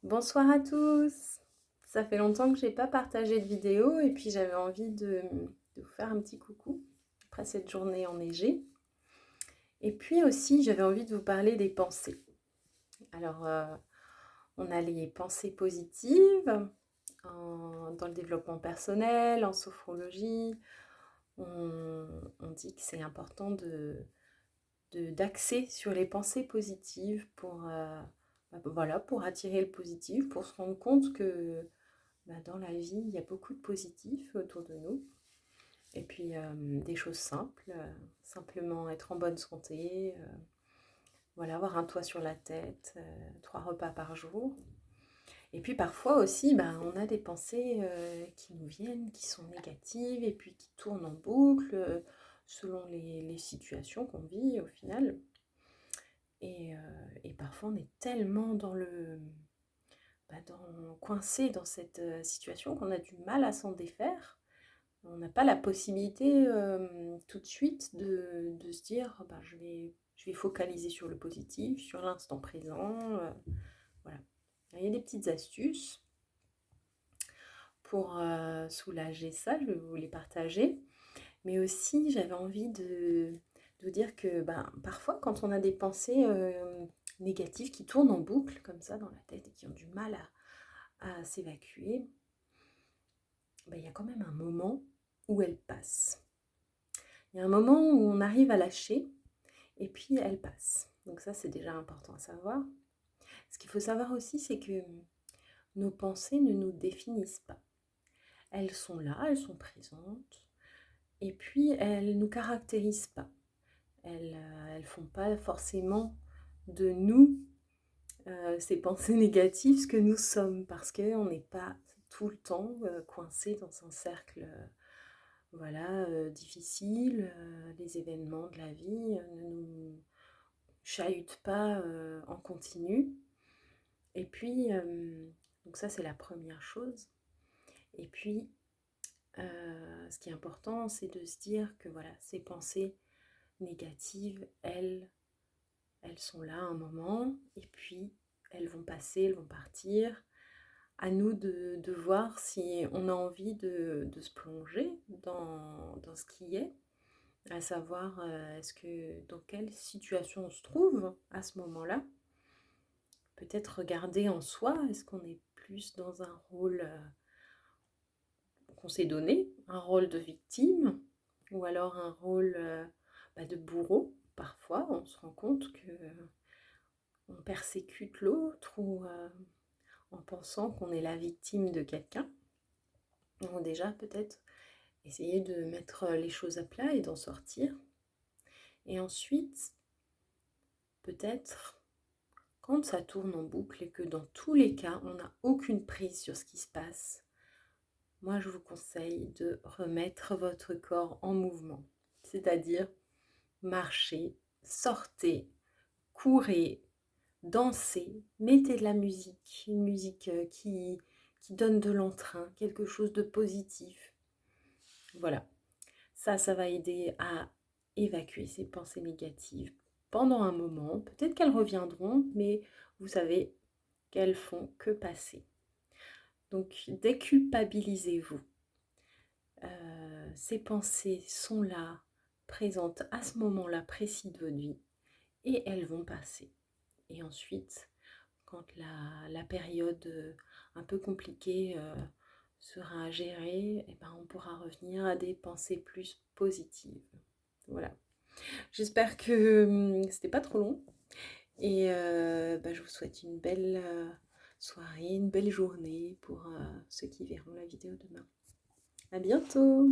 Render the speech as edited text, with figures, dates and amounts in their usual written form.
Bonsoir à tous. Ça fait longtemps que j'ai pas partagé de vidéo et puis j'avais envie de vous faire un petit coucou après cette journée enneigée. Et puis aussi, j'avais envie de vous parler des pensées. Alors, on a les pensées positives dans le développement personnel, en sophrologie. On dit que c'est important d'axer sur les pensées positives voilà, pour attirer le positif, pour se rendre compte que dans la vie, il y a beaucoup de positifs autour de nous. Et puis des choses simples, simplement être en bonne santé, voilà, avoir un toit sur la tête, 3 repas par jour. Et puis parfois aussi, on a des pensées qui nous viennent, qui sont négatives et puis qui tournent en boucle selon les situations qu'on vit au final. Et parfois on est tellement coincé dans cette situation qu'on a du mal à s'en défaire. On n'a pas la possibilité tout de suite de se dire je vais focaliser sur le positif, sur l'instant présent. Voilà. Il y a des petites astuces pour soulager ça, je vais vous les partager. Mais aussi, j'avais envie de vous dire que parfois, quand on a des pensées négatives qui tournent en boucle comme ça dans la tête et qui ont du mal à s'évacuer, il y a quand même un moment où elles passent. Il y a un moment où on arrive à lâcher et puis elles passent. Donc ça, c'est déjà important à savoir. Ce qu'il faut savoir aussi, c'est que nos pensées ne nous définissent pas. Elles sont là, elles sont présentes et puis elles ne nous caractérisent pas. Elles ne font pas forcément de nous, ces pensées négatives, ce que nous sommes, parce qu'on n'est pas tout le temps coincé dans un cercle difficile. Les événements de la vie ne nous chahutent pas en continu. Et puis, donc ça c'est la première chose. Et puis, ce qui est important, c'est de se dire que voilà, ces pensées négatives, elles sont là un moment, et puis elles vont passer, elles vont partir. À nous de voir si on a envie de se plonger dans ce qui est, à savoir dans quelle situation on se trouve à ce moment-là. Peut-être regarder en soi, est-ce qu'on est plus dans un rôle qu'on s'est donné, un rôle de victime, ou alors un rôle de bourreau. Parfois, on se rend compte que on persécute l'autre ou en pensant qu'on est la victime de quelqu'un. Donc déjà, peut-être essayer de mettre les choses à plat et d'en sortir. Et ensuite, peut-être, quand ça tourne en boucle et que dans tous les cas, on n'a aucune prise sur ce qui se passe, moi, je vous conseille de remettre votre corps en mouvement. C'est-à-dire marcher, sortez, courez, dansez, mettez de la musique, une musique qui donne de l'entrain, quelque chose de positif. Voilà, ça va aider à évacuer ces pensées négatives pendant un moment. Peut-être qu'elles reviendront, mais vous savez qu'elles font que passer. Donc, déculpabilisez-vous. Ces pensées sont là, présentes à ce moment-là précis de votre vie, et elles vont passer. Et ensuite, quand la période un peu compliquée sera gérée, on pourra revenir à des pensées plus positives. Voilà. J'espère que c'était pas trop long. Et je vous souhaite une belle soirée, une belle journée pour ceux qui verront la vidéo demain. À bientôt!